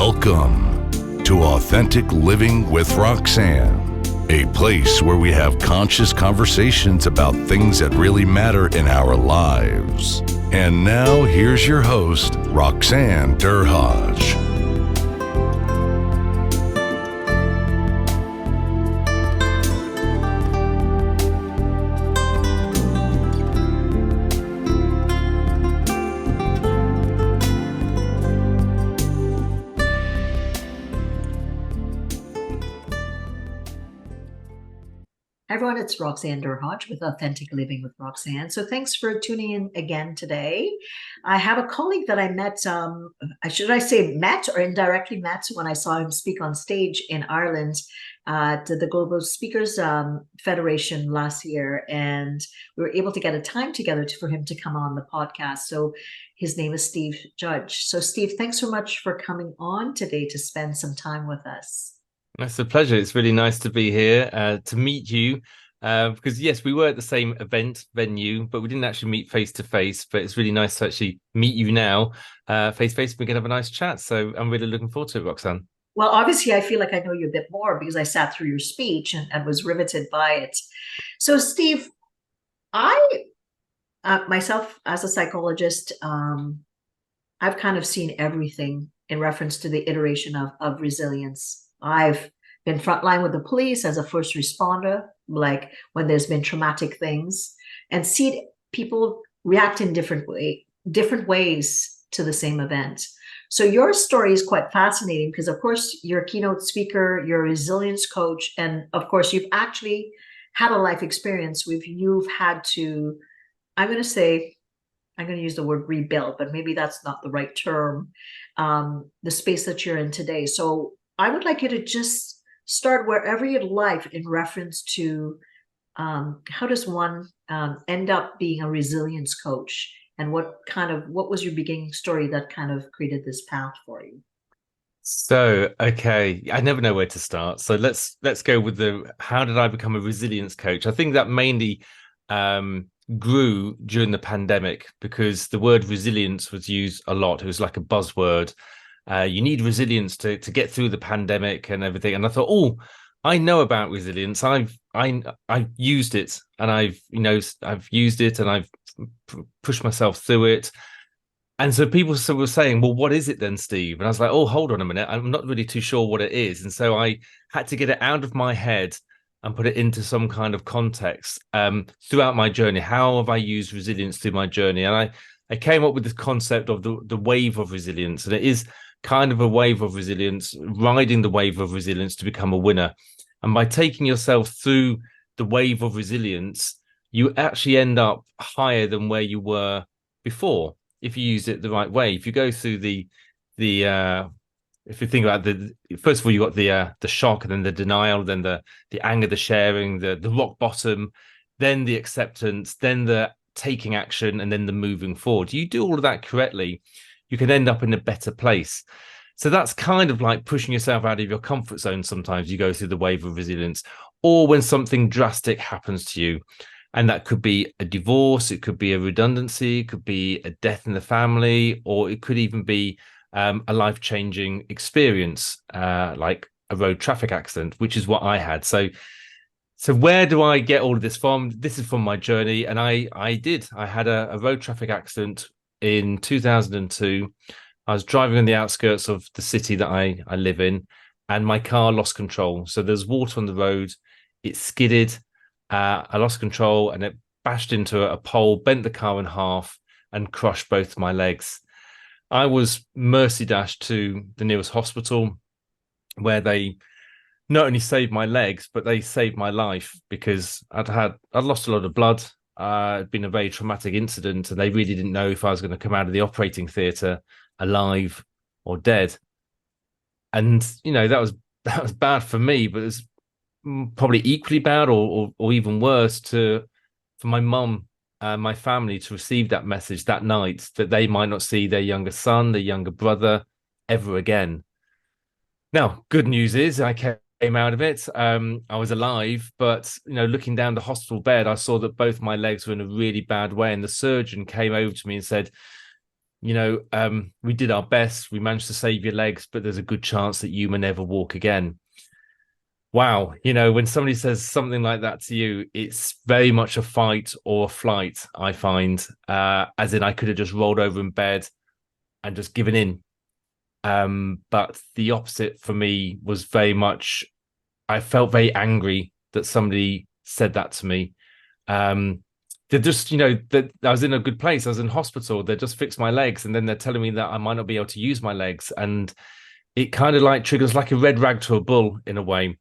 Welcome to Authentic Living with Roxanne, a place where we have conscious conversations about things that really matter in our lives. And now, here's your host, Roxanne Derhodge. Everyone, it's Roxanne Derhodge with Authentic Living with Roxanne. So thanks for tuning in again today. I have a colleague that I met, should I say met or indirectly met when I saw him speak on stage in Ireland to the Global Speakers Federation last year. And we were able to get a time together for him to come on the podcast. So his name is Steve Judge. So Steve, thanks so much for coming on today to spend some time with us. It's a pleasure. It's really nice to be here to meet you because, yes, we were at the same event venue, but we didn't actually meet face to face. But it's really nice to actually meet you now face to face. We can have a nice chat. So I'm really looking forward to it, Roxanne. Well, obviously, I feel like I know you a bit more because I sat through your speech and was riveted by it. So, Steve, I myself, as a psychologist, I've kind of seen everything in reference to the iteration of resilience. I've been frontline with the police as a first responder, like when there's been traumatic things, and see people react in different ways to the same event. So your story is quite fascinating because, of course, you're a keynote speaker, you're a resilience coach, and of course, you've actually had a life experience where you've had to, I'm going to use the word rebuild, but maybe that's not the right term, the space that you're in today. So I would like you to just start wherever you'd like in reference to how does one end up being a resilience coach, and what was your beginning story that kind of created this path for you? So, okay, I never know where to start. So let's go with how did I become a resilience coach? I think that mainly grew during the pandemic because the word resilience was used a lot. It was like a buzzword. You need resilience to get through the pandemic and everything. And I thought, oh, I know about resilience. I've used it, and I've used it, and I've pushed myself through it. And so people were saying, well, what is it then, Steve? And I was like, oh, hold on a minute. I'm not really too sure what it is. And so I had to get it out of my head and put it into some kind of context throughout my journey. How have I used resilience through my journey? And I came up with this concept of the wave of resilience. And it is kind of a wave of resilience, riding the wave of resilience to become a winner. And by taking yourself through the wave of resilience, you actually end up higher than where you were before if you use it the right way. If you go through if you think about first of all, you got the shock, and then the denial, then the anger, the sharing, the rock bottom, then the acceptance, then the taking action, and then the moving forward. You do all of that correctly, you can end up in a better place. So that's kind of like pushing yourself out of your comfort zone. Sometimes you go through the wave of resilience, or when something drastic happens to you. And that could be a divorce, it could be a redundancy, it could be a death in the family, or it could even be a life-changing experience, like a road traffic accident, which is what I had. So where do I get all of this from? This is from my journey. And I had a road traffic accident in 2002. I was driving on the outskirts of the city that I live in, and my car lost control. So there's water on the road. It skidded. I lost control, and it bashed into a pole, bent the car in half, and crushed both my legs. I was mercy dashed to the nearest hospital, where they not only saved my legs, but they saved my life because I'd lost a lot of blood. It'd been a very traumatic incident, and they really didn't know if I was going to come out of the operating theatre alive or dead. And that was bad for me, but it was probably equally bad or even worse for my mum and my family to receive that message that night, that they might not see their younger son, their younger brother ever again. Now, good news is I came out of it. I was alive, but looking down the hospital bed, I saw that both my legs were in a really bad way, and the surgeon came over to me and said, we did our best. We managed to save your legs, but there's a good chance that you may never walk again. Wow. When somebody says something like that to you, it's very much a fight or a flight, I find, as in I could have just rolled over in bed and just given in. But the opposite for me was very much, I felt very angry that somebody said that to me. They're just, that I was in a good place. I was in hospital. They just fixed my legs, and then they're telling me that I might not be able to use my legs. And it kind of like triggers like a red rag to a bull in a way.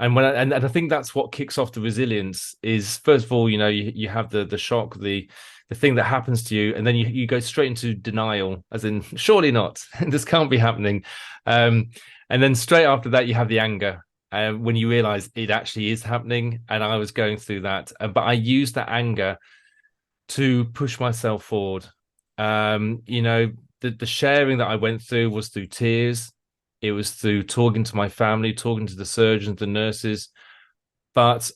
And and I think that's what kicks off the resilience is, first of all, you have the shock, the thing that happens to you, and then you go straight into denial, as in, surely not, this can't be happening. And then straight after that, you have the anger. When you realize it actually is happening, and I was going through that, but I used that anger to push myself forward. The sharing that I went through was through tears. It was through talking to my family, talking to the surgeons, the nurses, but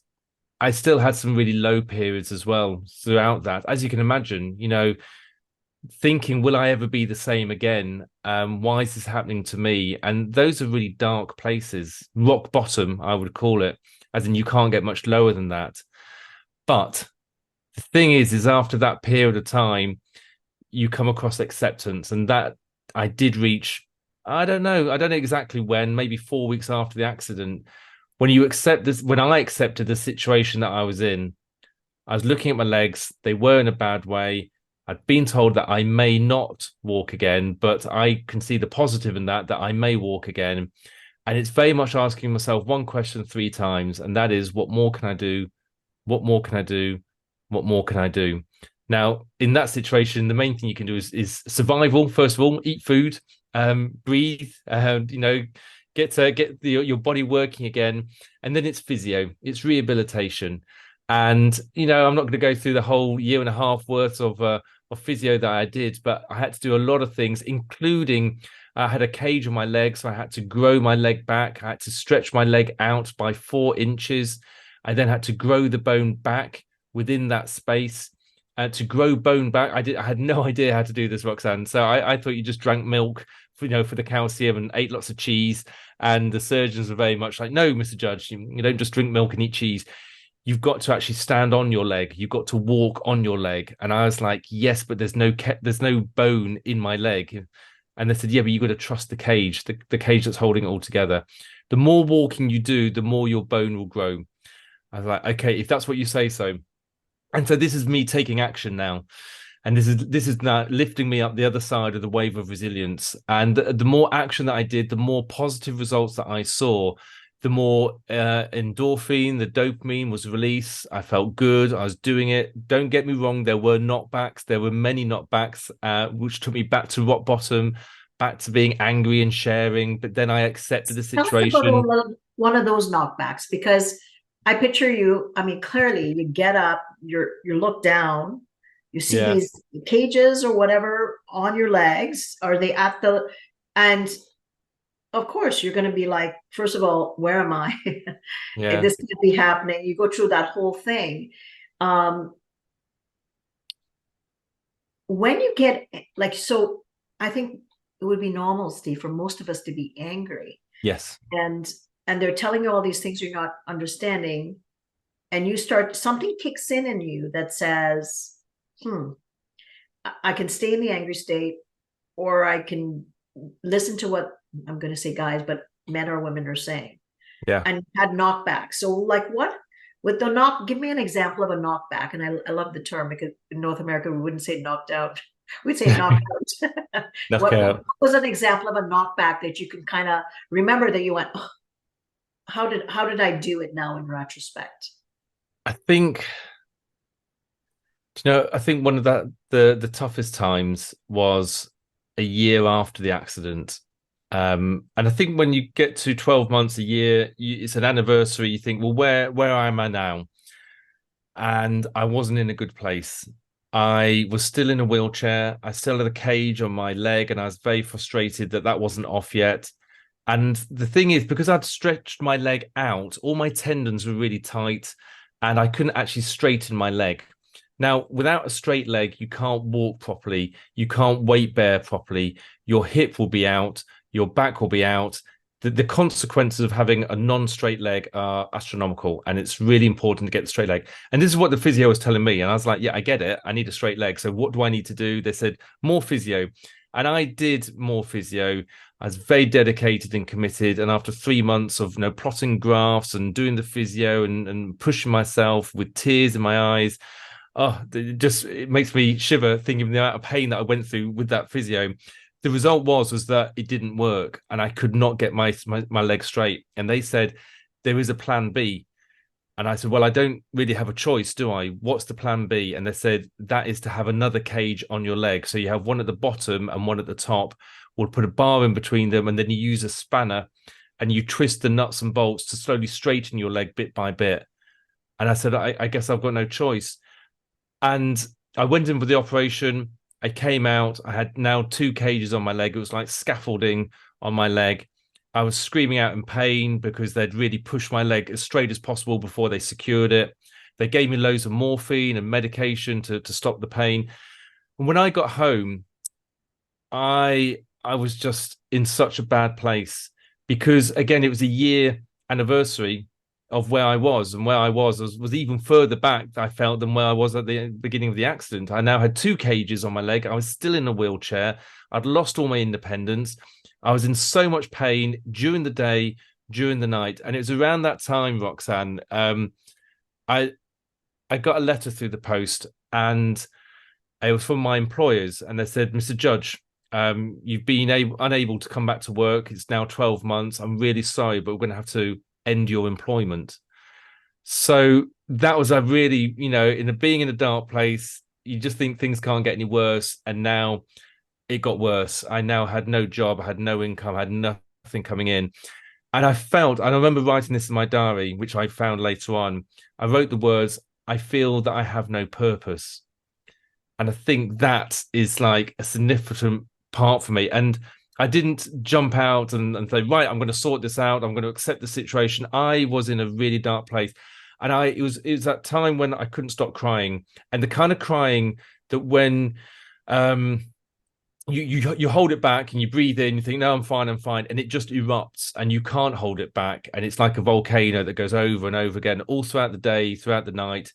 I still had some really low periods as well throughout that. As you can imagine, thinking, will I ever be the same again? Why is this happening to me? And those are really dark places, rock bottom, I would call it, as in you can't get much lower than that. But the thing is after that period of time, you come across acceptance, and that I did reach, I don't know exactly when, maybe 4 weeks after the accident, when you accept this, when I accepted the situation that I was in. I was looking at my legs, they were in a bad way. I'd been told that I may not walk again, but I can see the positive in that I may walk again. And it's very much asking myself one question 3 times, and that is, what more can I do? What more can I do? What more can I do? Now, in that situation, the main thing you can do is survival. First of all, eat food, breathe, get your body working again. And then it's physio, it's rehabilitation. And, I'm not going to go through the whole 1.5 years worth of physio that I did, but I had to do a lot of things, including I had a cage on my leg, so I had to grow my leg back. I had to stretch my leg out by 4 inches. I then had to grow the bone back within that space. To grow bone back, I had no idea how to do this, Roxanne. So I thought you just drank milk, for the calcium, and ate lots of cheese. And the surgeons were very much like, no, Mr. Judge, you don't just drink milk and eat cheese. You've got to actually stand on your leg. You've got to walk on your leg. And I was like, yes, but there's no bone in my leg. And they said, yeah, but you've got to trust the cage, the cage that's holding it all together. The more walking you do, the more your bone will grow. I was like, okay, if that's what you say so. And so this is me taking action now. And this is now lifting me up the other side of the wave of resilience. And the more action that I did, the more positive results that I saw, the more endorphin, the dopamine was released. I felt good. I was doing it. Don't get me wrong. There were knockbacks. There were many knockbacks, which took me back to rock bottom, back to being angry and sharing. But then I accepted the situation. Tell us about one of those knockbacks, because I picture you. I mean, clearly you get up, you look down, you see these cages or whatever on your legs. Are they at the, and of course you're going to be like, first of all, where am I? Yeah. This could be happening. You go through that whole thing. When you get so I think it would be normal, Steve, for most of us to be angry. Yes. And they're telling you all these things you're not understanding. And something kicks in you that says, I can stay in the angry state, or I can listen to what, I'm going to say guys, but men or women are saying. Yeah. And had knockback. So what with give me an example of a knockback. And I love the term, because in North America, we wouldn't say knocked out. We'd say knocked out. What was an example of a knockback that you can kind of remember that you went, oh, how did I do it now in retrospect? I think one of the toughest times was a year after the accident. And I think when you get to 12 months, a year, it's an anniversary. You think, well, where am I now? And I wasn't in a good place. I was still in a wheelchair. I still had a cage on my leg, and I was very frustrated that wasn't off yet. And the thing is, because I'd stretched my leg out, all my tendons were really tight, and I couldn't actually straighten my leg. Now, without a straight leg, you can't walk properly. You can't weight bear properly. Your hip will be out. Your back will be out. The consequences of having a non-straight leg are astronomical, and it's really important to get the straight leg. And this is what the physio was telling me. And I was like, yeah, I get it. I need a straight leg. So what do I need to do? They said, more physio. And I did more physio. I was very dedicated and committed. And after 3 months of plotting graphs and doing the physio and pushing myself with tears in my eyes, oh, it makes me shiver thinking of the amount of pain that I went through with that physio. The result was that it didn't work, and I could not get my leg straight. And they said there is a plan B, and I said, well, I don't really have a choice, do I? What's the plan B? And they said that is to have another cage on your leg, so you have one at the bottom and one at the top. We'll put a bar in between them, and then you use a spanner and you twist the nuts and bolts to slowly straighten your leg bit by bit. And I said, I guess I've got no choice. And I went in for the operation. I came out. I had now 2 cages on my leg. It was like scaffolding on my leg. I was screaming out in pain because they'd really pushed my leg as straight as possible before they secured it. They gave me loads of morphine and medication to stop the pain. And when I got home, I was just in such a bad place because, again, it was a year anniversary of where I was, and where I was even further back, I felt, than where I was at the beginning of the accident. I now had 2 cages on my leg. I was still in a wheelchair. I'd lost all my independence. I was in so much pain during the day, during the night. And it was around that time, Roxanne, I got a letter through the post, and it was from my employers. And they said, Mr. Judge, you've been unable to come back to work. It's now 12 months. I'm really sorry, but we're going to have to end your employment. So that was a really, being in a dark place, you just think things can't get any worse. And now it got worse. I now had no job, I had no income, I had nothing coming in. And I remember writing this in my diary, which I found later on. I wrote the words, I feel that I have no purpose. And I think that is like a significant part for me. And I didn't jump out and say, right, I'm going to sort this out. I'm going to accept the situation. I was in a really dark place. And it was that time when I couldn't stop crying. And the kind of crying that when you hold it back and you breathe in, you think, no, I'm fine. And it just erupts and you can't hold it back. And it's like a volcano that goes over and over again, all throughout the day, throughout the night.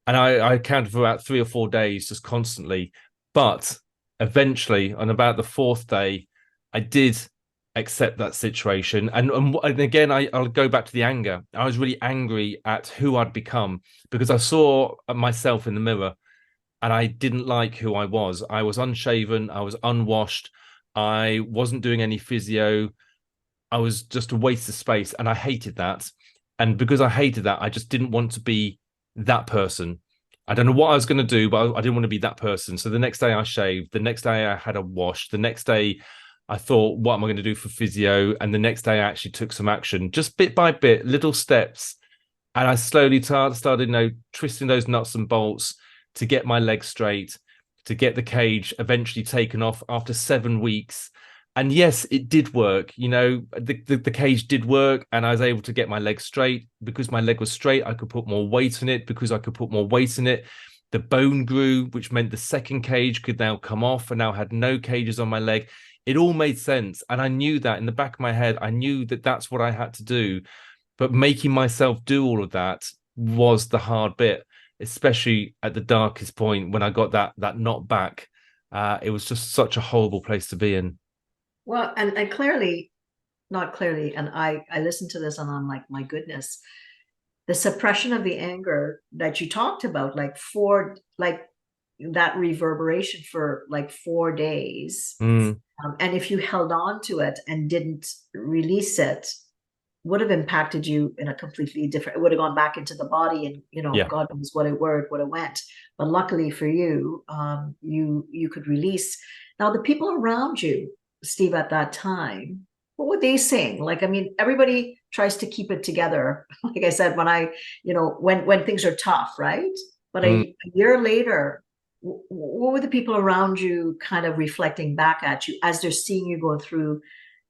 And I counted for about 3 or 4 days, just constantly. But eventually, on about the 4th day, I did accept that situation. And again, I'll go back to the anger. I was really angry at who I'd become because I saw myself in the mirror and I didn't like who I was. I was unshaven. I was unwashed. I wasn't doing any physio. I was just a waste of space. And I hated that. And because I hated that, I just didn't want to be that person. I don't know what I was going to do, but I didn't want to be that person. So the next day I shaved. The next day I had a wash. The next day I thought, what am I going to do for physio? And the next day I actually took some action, just bit by bit, little steps. And I slowly started, twisting those nuts and bolts to get my legs straight, to get the cage eventually taken off after 7 weeks. And yes, it did work. The cage did work, and I was able to get my leg straight. Because my leg was straight, I could put more weight in it. Because I could put more weight in it, the bone grew, which meant the second cage could now come off, and now had no cages on my leg. It all made sense. And I knew that in the back of my head, I knew that that's what I had to do. But making myself do all of that was the hard bit, especially at the darkest point when I got that knock back. It was just such a horrible place to be in. Well, and clearly, not clearly, and I listened to this and I'm like, my goodness, the suppression of the anger that you talked about, that reverberation for like 4 days. Mm. And if you held on to it and didn't release it, would have impacted you in a completely different, it would have gone back into the body and, Yeah. God knows what it went. But luckily for you, you could release. Now, the people around you, Steve, at that time, what were they saying? Like, I mean, everybody tries to keep it together. Like I said, when things are tough, right? But a year later, what were the people around you kind of reflecting back at you as they're seeing you going through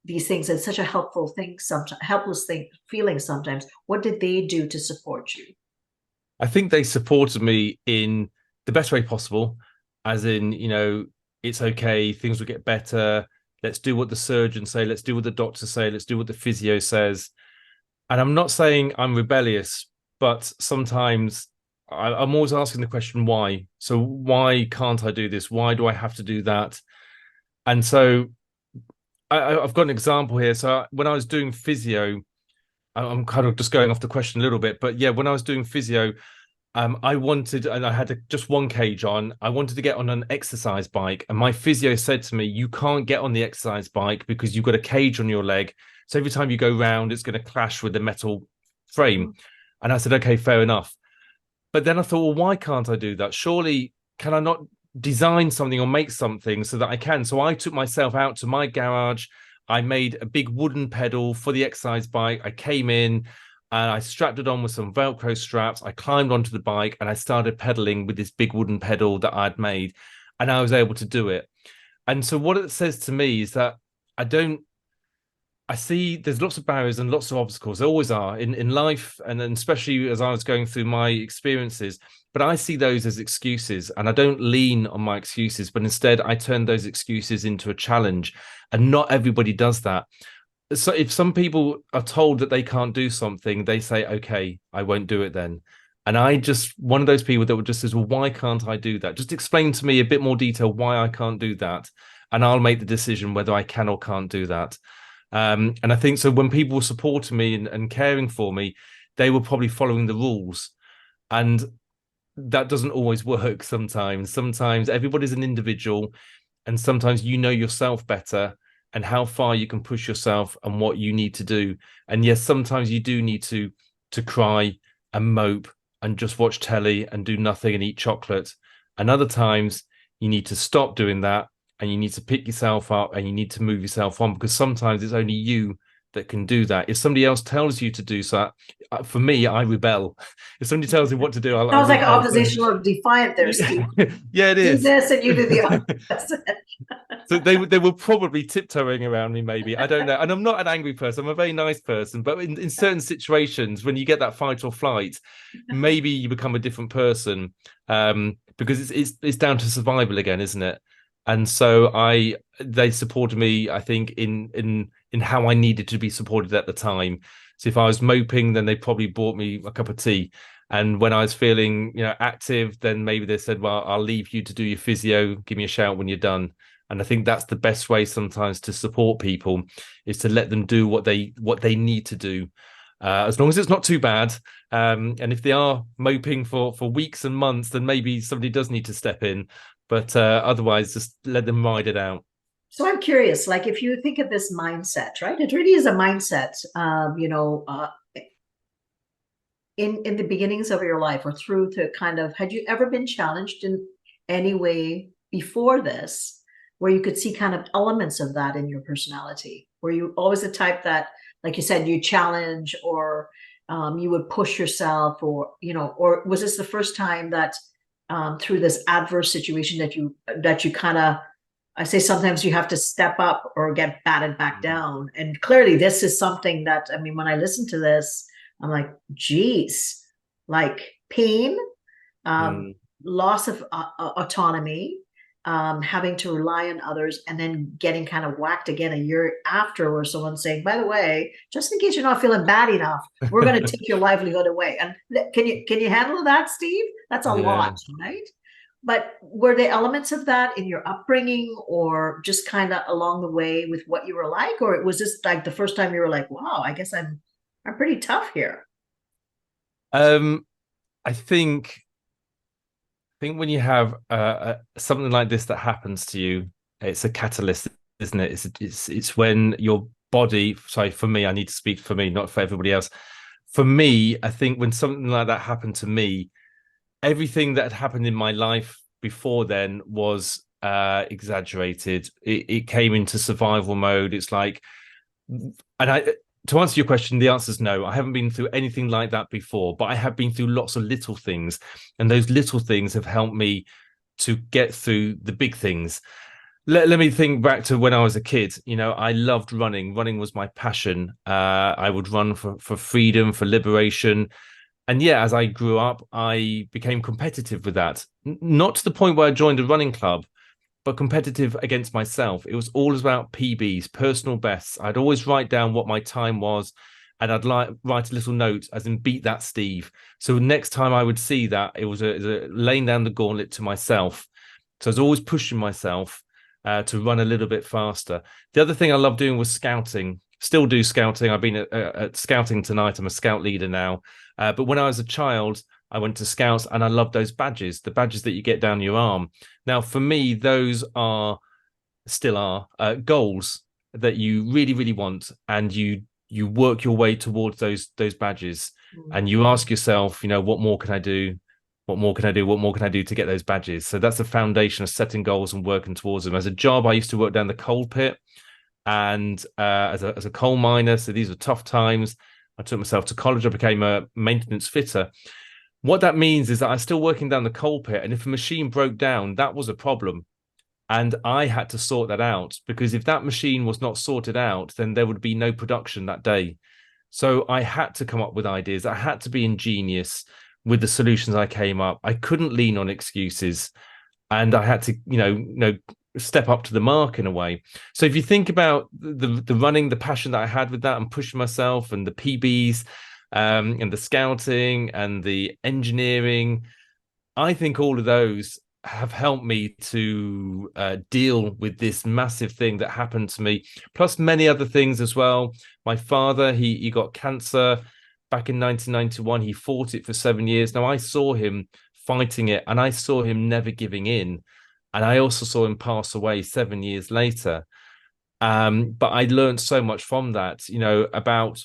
these things? It's such a helpful thing, sometimes helpless feeling sometimes. What did they do to support you? I think they supported me in the best way possible, as in, it's okay, things will get better. Let's do what the surgeons say. Let's do what the doctors say. Let's do what the physio says. And I'm not saying I'm rebellious, but sometimes I'm always asking the question, why? So why can't I do this? Why do I have to do that? And so I've got an example here. So when I was doing physio, I'm kind of just going off the question a little bit, but yeah, when I was doing physio, I wanted, and I had just one cage on. I wanted to get on an exercise bike, and my physio said to me, "You can't get on the exercise bike because you've got a cage on your leg. So every time you go round, it's going to clash with the metal frame." And I said, "Okay, fair enough." But then I thought, well, why can't I do that? Surely, can I not design something or make something so that I can? So I took myself out to my garage. I made a big wooden pedal for the exercise bike. I came in and I strapped it on with some Velcro straps. I climbed onto the bike and I started pedaling with this big wooden pedal that I'd made. And I was able to do it. And so what it says to me is that I see there's lots of barriers and lots of obstacles. There always are in life, and especially as I was going through my experiences. But I see those as excuses, and I don't lean on my excuses, but instead I turn those excuses into a challenge. And not everybody does that. So if some people are told that they can't do something, they say, "Okay, I won't do it then." And I just one of those people that would just says, "Well, why can't I do that? Just explain to me a bit more detail why I can't do that, and I'll make the decision whether I can or can't do that." And I think so when people were supporting me and caring for me, they were probably following the rules. And that doesn't always work sometimes. Sometimes everybody's an individual, and sometimes you know yourself better and how far you can push yourself and what you need to do. And yes, sometimes you do need to cry and mope and just watch telly and do nothing and eat chocolate. And other times you need to stop doing that and you need to pick yourself up and you need to move yourself on, because sometimes it's only you that can do that. If somebody else tells you to do so, for me, I rebel. If somebody tells me what to do, Sounds like oppositional defiant there, Steve. Yeah, it is. Do this and you do the opposite. So they were probably tiptoeing around me, maybe. I don't know. And I'm not an angry person. I'm a very nice person. But in certain situations, when you get that fight or flight, maybe you become a different person, because it's down to survival again, isn't it? And so they supported me, I think, in how I needed to be supported at the time. So if I was moping, then they probably bought me a cup of tea. And when I was feeling, active, then maybe they said, "Well, I'll leave you to do your physio. Give me a shout when you're done." And I think that's the best way sometimes to support people, is to let them do what they need to do, as long as it's not too bad. And if they are moping for weeks and months, then maybe somebody does need to step in. But otherwise, just let them ride it out. So I'm curious, like if you think of this mindset, right? It really is a mindset. In the beginnings of your life or through to kind of, had you ever been challenged in any way before this, where you could see kind of elements of that in your personality? Were you always the type that, like you said, you challenge, or you would push yourself, or was this the first time that through this adverse situation that you kind of, I say sometimes you have to step up or get batted back down? And clearly this is something that, I mean, when I listen to this, I'm like, geez, like pain, loss of autonomy, having to rely on others, and then getting kind of whacked again a year after, where someone's saying, "By the way, just in case you're not feeling bad enough, we're going to take your livelihood away." And can you handle that, Steve? That's a lot, right? But were there elements of that in your upbringing, or just kind of along the way with what you were like? Or was this like the first time you were like, "Wow, I guess I'm pretty tough here"? I think when you have something like this that happens to you, it's a catalyst, isn't it? It's when your body. Sorry, for me, I need to speak for me, not for everybody else. For me, I think when something like that happened to me, everything that had happened in my life before then was exaggerated. It came into survival mode. It's like, to answer your question, the answer is no. I haven't been through anything like that before, but I have been through lots of little things, and those little things have helped me to get through the big things. Let me think back to when I was a kid. I loved running. Running was my passion. I would run for freedom, for liberation. And yeah, as I grew up, I became competitive with that. not to the point where I joined a running club, but competitive against myself. It was all about PBs, personal bests. I'd always write down what my time was, and I'd write a little note as in beat that Steve. So next time I would see that, it was a laying down the gauntlet to myself. So I was always pushing myself to run a little bit faster. The other thing I love doing was scouting. Still do scouting. I've been at scouting tonight. I'm a scout leader now. But when I was a child, I went to scouts, and I loved those badges, the badges that you get down your arm. Now, for me, those still are goals that you really, really want, and you work your way towards those badges, and you ask yourself, what more can I do? What more can I do? What more can I do to get those badges? So that's the foundation of setting goals and working towards them. As a job, I used to work down the coal pit, and as a coal miner, so these were tough times. I took myself to college. I became a maintenance fitter. What that means is that I'm still working down the coal pit, and if a machine broke down, that was a problem. And I had to sort that out, because if that machine was not sorted out, then there would be no production that day. So I had to come up with ideas. I had to be ingenious with the solutions I came up. I couldn't lean on excuses, and I had to, step up to the mark in a way. So if you think about the running, the passion that I had with that and pushing myself, and the PBs, and the scouting and the engineering, I think all of those have helped me to deal with this massive thing that happened to me, plus many other things as well. My father, he got cancer back in 1991. He fought it for 7 years. Now, I saw him fighting it, and I saw him never giving in. And I also saw him pass away 7 years later. But I learned so much from that, about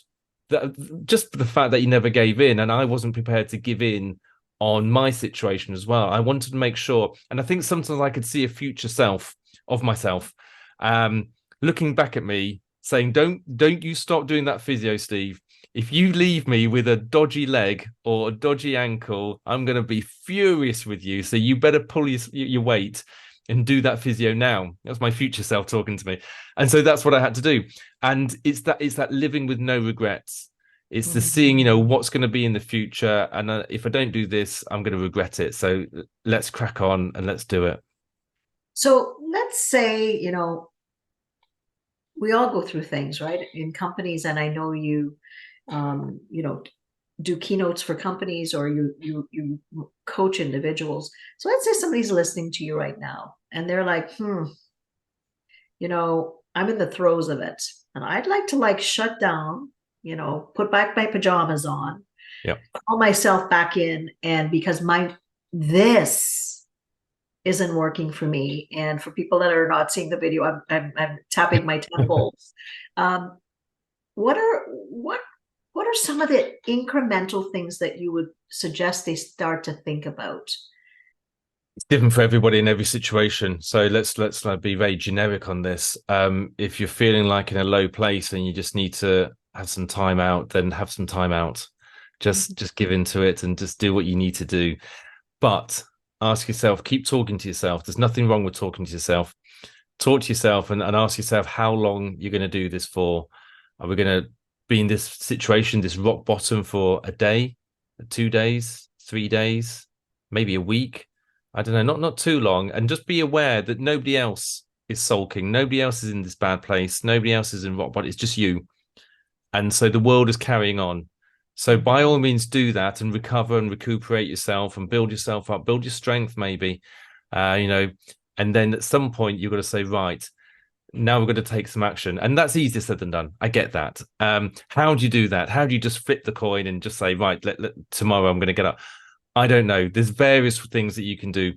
just the fact that he never gave in, and I wasn't prepared to give in on my situation as well. I wanted to make sure, and I think sometimes I could see a future self of myself looking back at me saying, don't you stop doing that physio, Steve. If you leave me with a dodgy leg or a dodgy ankle, I'm going to be furious with you. So you better pull your weight and do that physio now. That's my future self talking to me. And so that's what I had to do. And it's that living with no regrets. It's the seeing, what's going to be in the future. And if I don't do this, I'm going to regret it. So let's crack on and let's do it. So let's say, we all go through things, right? In companies, and I know you, do keynotes for companies, or you coach individuals. So let's say somebody's listening to you right now, and they're like, I'm in the throes of it, and I'd like to shut down, put back my pajamas on, call myself back in, and because this isn't working for me. And for people that are not seeing the video, I'm tapping my temples. What are some of the incremental things that you would suggest they start to think about? It's different for everybody in every situation. So let's be very generic on this. If you're feeling like in a low place and you just need to have some time out, then have some time out. Just give into it and just do what you need to do. But ask yourself, keep talking to yourself. There's nothing wrong with talking to yourself. Talk to yourself and ask yourself how long you're going to do this for. Are we going to be in this situation, this rock bottom, for a day, 2 days, 3 days, maybe a week? I don't know, not too long. And just be aware that nobody else is sulking. Nobody else is in this bad place. Nobody else is in rock bottom. It's just you. And so the world is carrying on. So by all means, do that and recover and recuperate yourself and build yourself up, build your strength maybe, and then at some point you've got to say, right, now we're going to take some action. And that's easier said than done. I get that. How do you do that? How do you just flip the coin and just say, right, tomorrow I'm going to get up? I don't know. There's various things that you can do.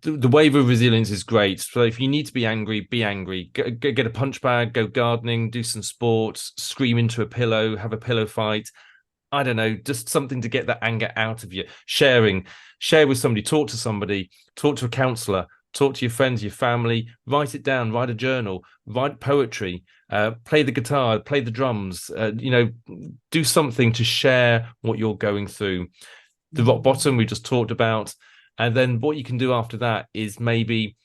The wave of resilience is great. So if you need to be angry, be angry. Get a punch bag, go gardening, do some sports, scream into a pillow, have a pillow fight. I don't know, just something to get that anger out of you. Share with somebody, talk to a counselor, talk to your friends, your family, write it down, write a journal, write poetry, play the guitar, play the drums, do something to share what you're going through. The rock bottom we just talked about. And then what you can do after that is maybe,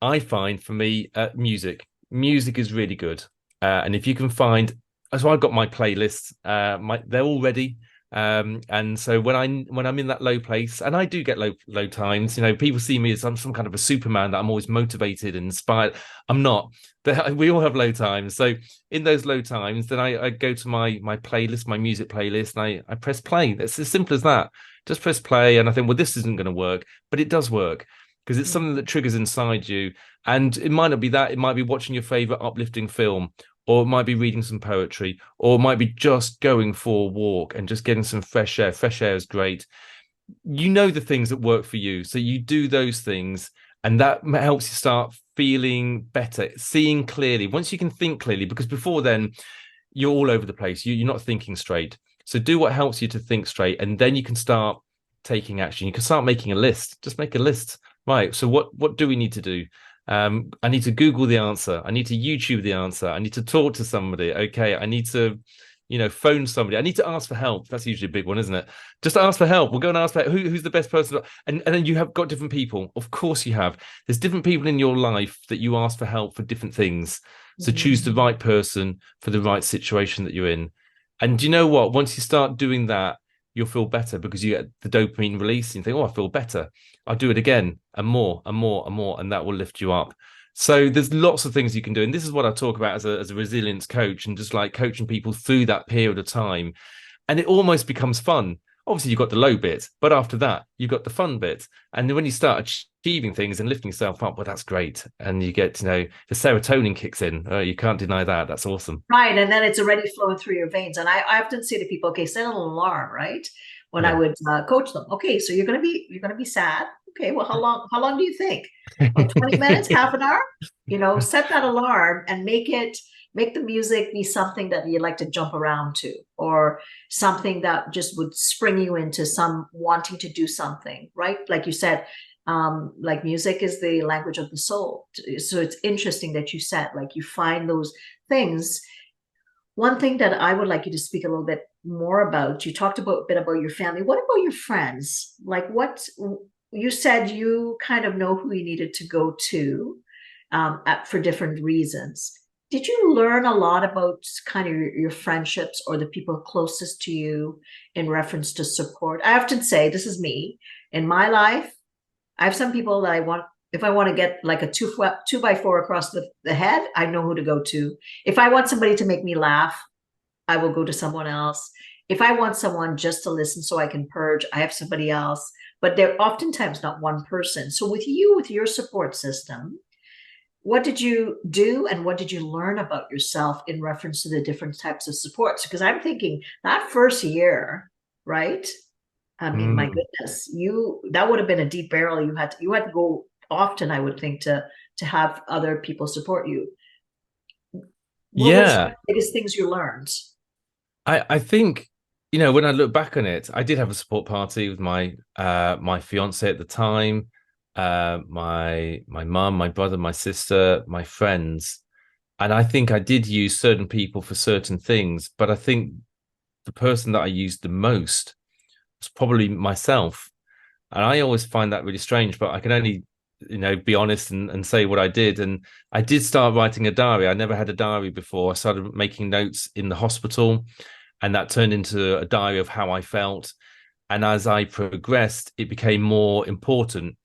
I find for me, music. Music is really good. And if you can find, so I've got my playlists. They're all ready. And so when I'm in that low place, and I do get low times, people see me as I'm some kind of a Superman, that I'm always motivated and inspired. I'm not. We all have low times. So in those low times, then I go to my playlist, my music playlist, and I press play. It's as simple as that. Just press play, and I think, well, this isn't going to work, but it does work because it's something that triggers inside you. And it might not be that. It might be watching your favorite uplifting film, or it might be reading some poetry, or it might be just going for a walk and just getting some fresh air. Fresh air is great. You know the things that work for you, so you do those things, and that helps you start feeling better, seeing clearly. Once you can think clearly, because before then you're all over the place, you're not thinking straight. So do what helps you to think straight, and then you can start taking action. You can start making a list. Just make a list. Right, so what do we need to do? I need to Google the answer. I need to YouTube the answer. I need to talk to somebody. Okay, I need to phone somebody. I need to ask for help. That's usually a big one, isn't it? Just ask for help. We'll go and ask for who's the best person. And then you have got different people. Of course you have. There's different people in your life that you ask for help for different things. So choose the right person for the right situation that you're in. And do you know what? Once you start doing that, you'll feel better because you get the dopamine release and you think, oh, I feel better. I'll do it again and more and more and more. And that will lift you up. So there's lots of things you can do. And this is what I talk about as a resilience coach, and just like coaching people through that period of time. And it almost becomes fun. Obviously, you've got the low bit, but after that, you've got the fun bit. And when you start achieving things and lifting yourself up, well, that's great. And you get, the serotonin kicks in. You can't deny that. That's awesome. Right. And then it's already flowing through your veins. And I often say to people, okay, set an alarm, right? When I would coach them. Okay, so you're going to be sad. Okay, well, how long do you think? Well, 20 minutes, half an hour? Set that alarm and make the music be something that you like to jump around to, or something that just would spring you into some wanting to do something, right? Like you said, like music is the language of the soul. So it's interesting that you said, like, you find those things. One thing that I would like you to speak a little bit more about, you talked a bit about your family. What about your friends? Like, what you said, you kind of know who you needed to go to for different reasons. Did you learn a lot about kind of your friendships or the people closest to you in reference to support? I often say, this is me in my life. I have some people that if I want to get like a 2x4 across the head, I know who to go to. If I want somebody to make me laugh, I will go to someone else. If I want someone just to listen so I can purge, I have somebody else. But they're oftentimes not one person. So with your support system, what did you do and what did you learn about yourself in reference to the different types of supports? Because I'm thinking that first year, right? I mean, my goodness, that would have been a deep barrel. You had to go often, I would think, to have other people support you. What was the biggest things you learned? I think, when I look back on it, I did have a support party with my my fiance at the time, my mum, my brother, my sister, my friends. And I think I did use certain people for certain things, but I think the person that I used the most was probably myself. And I always find that really strange, but I can only be honest and say what I did. And I did start writing a diary. I never had a diary before. I started making notes in the hospital, and that turned into a diary of how I felt. And as I progressed, it became more important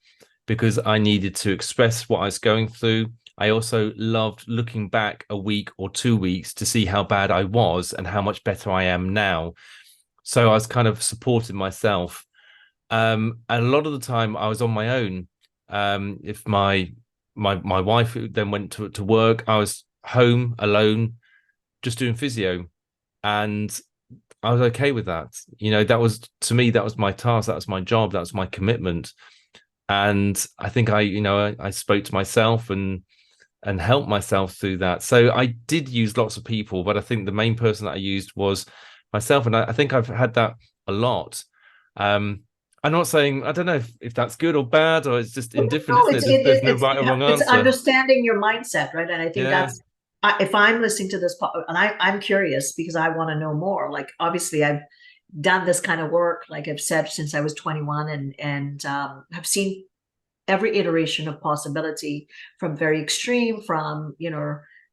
because I needed to express what I was going through. I also loved looking back a week or 2 weeks to see how bad I was and how much better I am now. So I was kind of supporting myself. And a lot of the time I was on my own. If my wife then went to work, I was home alone, just doing physio, and I was okay with that. That was, to me, that was my task, that was my job, that was my commitment. And I think I spoke to myself and helped myself through that. So I did use lots of people, but I think the main person that I used was myself, and I think I've had that a lot. I'm not saying, I don't know if that's good or bad, or it's just indifferent. No, There's no right or wrong answer. It's understanding your mindset, right? And I think that's, if I'm listening to this, and I'm curious because I want to know more. Like, obviously, I've done this kind of work, like I've said, since I was 21, and have seen every iteration of possibility, from very extreme, from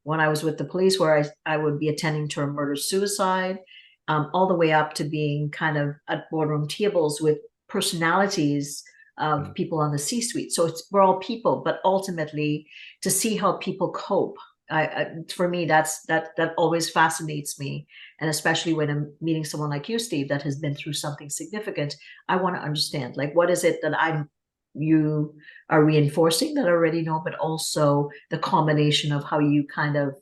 when I was with the police, where I would be attending to a murder-suicide, all the way up to being kind of at boardroom tables with personalities of people on the C-suite. So we're all people, but ultimately to see how people cope. For me, that always fascinates me, and especially when I'm meeting someone like you, Steve, that has been through something significant. I want to understand, like, what is it that you are reinforcing that I already know, but also the combination of how you kind of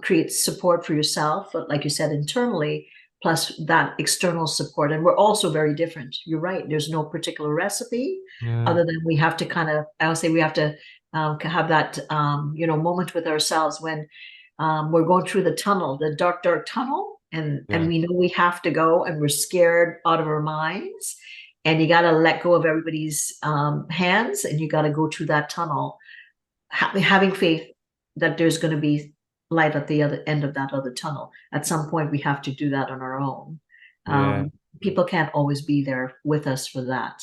create support for yourself, but like you said, internally, plus that external support. And we're also very different. You're right. There's no particular recipe other than we have to kind of, I would say we have to have that, moment with ourselves when we're going through the tunnel, the dark, dark tunnel. And we know we have to go and we're scared out of our minds. And you got to let go of everybody's hands and you got to go through that tunnel, having faith that there's going to be light at the other end of that other tunnel. At some point, we have to do that on our own. People can't always be there with us for that.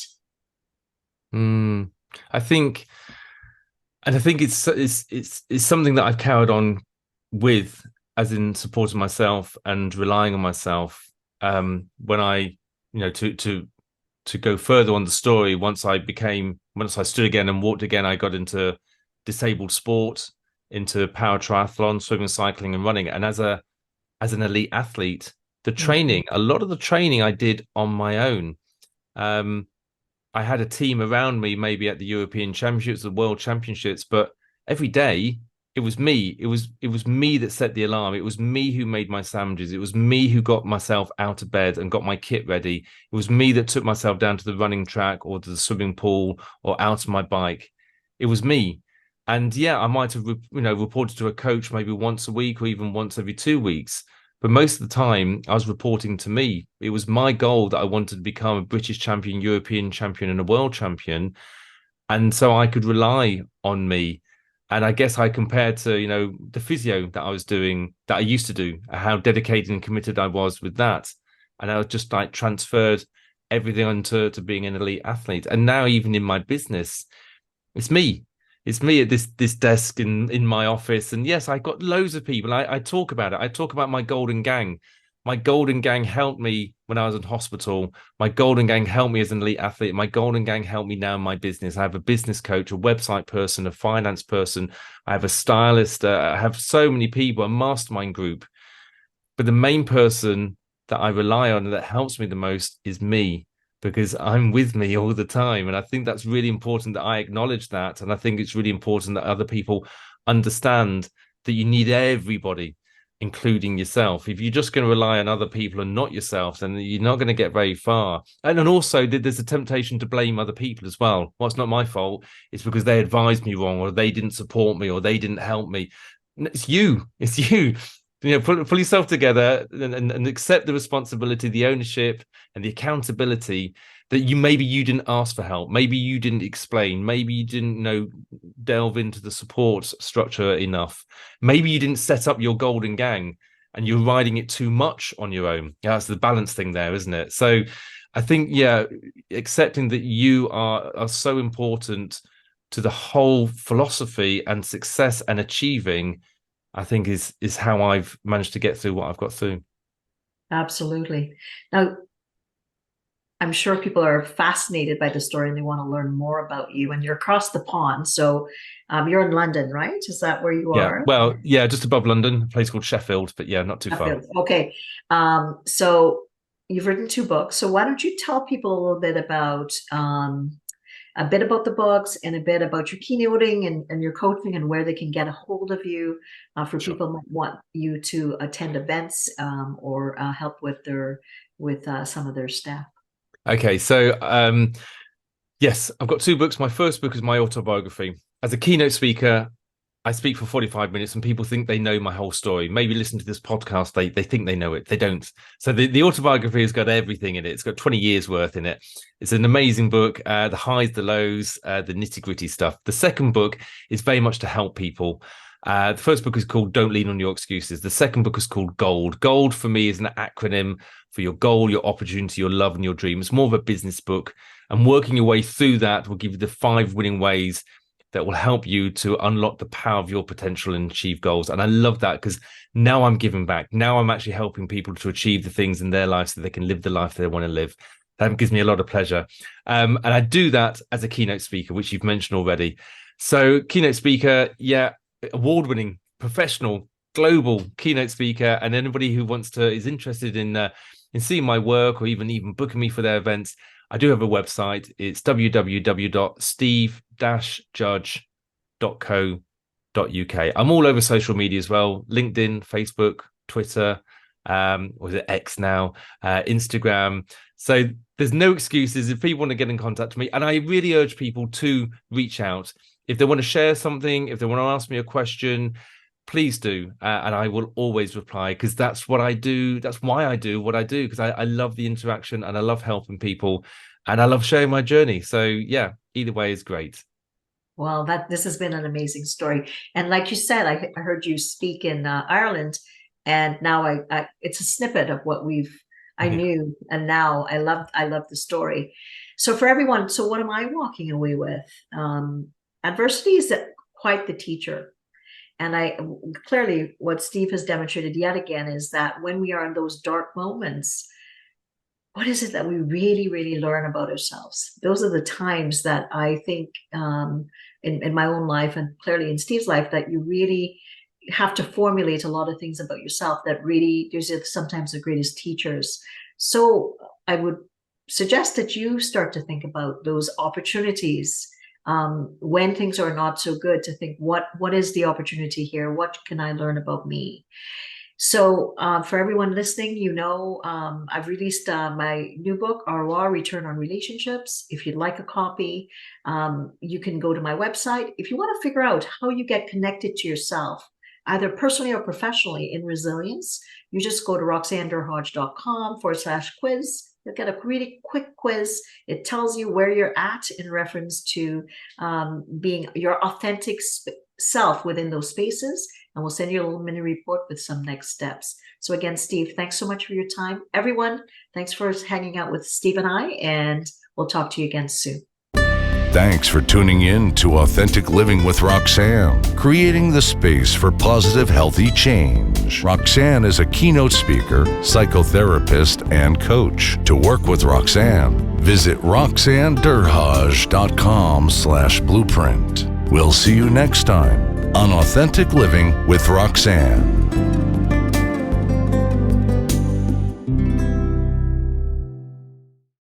I think it's something that I've carried on with, as in supporting myself and relying on myself. When I, to go further on the story, once I stood again and walked again, I got into disabled sport, into power triathlon, swimming, cycling, and running. And as an elite athlete, a lot of the training I did on my own. I had a team around me, maybe at the European Championships, the World Championships, but every day it was me. It was me that set the alarm. It was me who made my sandwiches. It was me who got myself out of bed and got my kit ready. It was me that took myself down to the running track or to the swimming pool or out on my bike. It was me. And I might have, reported to a coach maybe once a week or even once every 2 weeks. But most of the time I was reporting to me. It was my goal that I wanted to become a British champion, European champion, and a world champion. And so I could rely on me. And I guess I compared to, the physio that I was doing, that I used to do, how dedicated and committed I was with that. And I was just like transferred everything onto being an elite athlete. And now even in my business, it's me. It's me at this desk in my office. And yes, I got loads of people. I talk about it. I talk about my golden gang. My golden gang helped me when I was in hospital. My golden gang helped me as an elite athlete. My golden gang helped me now in my business. I have a business coach, a website person, a finance person. I have a stylist. I have so many people, a mastermind group. But the main person that I rely on and that helps me the most is me, because I'm with me all the time. And I think that's really important that I acknowledge that. And I think it's really important that other people understand that you need everybody, including yourself. If you're just going to rely on other people and not yourself, then you're not going to get very far. And then also there's a temptation to blame other people as well. Well, it's not my fault. It's because they advised me wrong, or they didn't support me, or they didn't help me. It's you. It's you. Pull yourself together and accept the responsibility, the ownership, and the accountability that maybe you didn't ask for help. Maybe you didn't explain. Maybe you didn't delve into the support structure enough. Maybe you didn't set up your golden gang and you're riding it too much on your own. That's the balance thing there, isn't it? So I think, accepting that you are so important to the whole philosophy and success and achieving, I think is how I've managed to get through what I've got through. Absolutely. Now, I'm sure people are fascinated by the story and they want to learn more about you. And you're across the pond. So you're in London, right? Is that where you are? Well, just above London, a place called Sheffield, but not too far. Okay. So you've written 2 books. So why don't you tell people a little bit about the books and a bit about your keynoting and your coaching and where they can get a hold of you for Sure. people who might want you to attend events or help with some of their staff. Okay, so yes, I've got 2 books. My first book is my autobiography. As a keynote speaker, I speak for 45 minutes and people think they know my whole story. Maybe listen to this podcast, they think they know it. They don't. So the autobiography has got everything in it. It's got 20 years worth in it. It's an amazing book, the highs, the lows, the nitty-gritty stuff. The second book is very much to help people. The first book is called Don't Lean on Your Excuses. The second book is called Gold. Gold for me is an acronym for your goal, your opportunity, your love, and your dream. It's more of a business book. And working your way through that will give you the 5 winning ways that will help you to unlock the power of your potential and achieve goals. And I love that, because now I'm giving back. Now I'm actually helping people to achieve the things in their life so they can live the life they want to live. That gives me a lot of pleasure. And I do that as a keynote speaker, which you've mentioned already. So keynote speaker, award-winning, professional, global keynote speaker. And anybody who is interested in seeing my work, or even booking me for their events, I do have a website. It's www.steve-judge.co.uk. I'm all over social media as well: LinkedIn, Facebook, Twitter, or is it X now, Instagram. So there's no excuses if people want to get in contact with me. And I really urge people to reach out. If they want to share something, if they want to ask me a question, please do. And I will always reply, because that's what I do. That's why I do what I do, because I love the interaction and I love helping people and I love sharing my journey. So yeah, either way is great. Well, this has been an amazing story. And like you said, I heard you speak in Ireland, and now it's a snippet of what I knew. And now I love the story. So for everyone, so what am I walking away with? Adversity is quite the teacher. And clearly what Steve has demonstrated yet again is that when we are in those dark moments, what is it that we really, really learn about ourselves? Those are the times that I think in my own life, and clearly in Steve's life, that you really have to formulate a lot of things about yourself that really, those are sometimes the greatest teachers. So I would suggest that you start to think about those opportunities when things are not so good, to think, what is the opportunity here? What can I learn about me? So for everyone listening, I've released my new book, ROR, Return on Relationships. If you'd like a copy, you can go to my website. If you want to figure out how you get connected to yourself, either personally or professionally, in resilience, you just go to roxannederhodge.com/quiz. You'll get a really quick quiz. It tells you where you're at in reference to being your authentic self within those spaces. And we'll send you a little mini report with some next steps. So again, Steve, thanks so much for your time. Everyone, thanks for hanging out with Steve and I, and we'll talk to you again soon. Thanks for tuning in to Authentic Living with Roxanne, creating the space for positive, healthy change. Roxanne is a keynote speaker, psychotherapist, and coach. To work with Roxanne, visit roxannederhodge.com/blueprint. We'll see you next time on Authentic Living with Roxanne.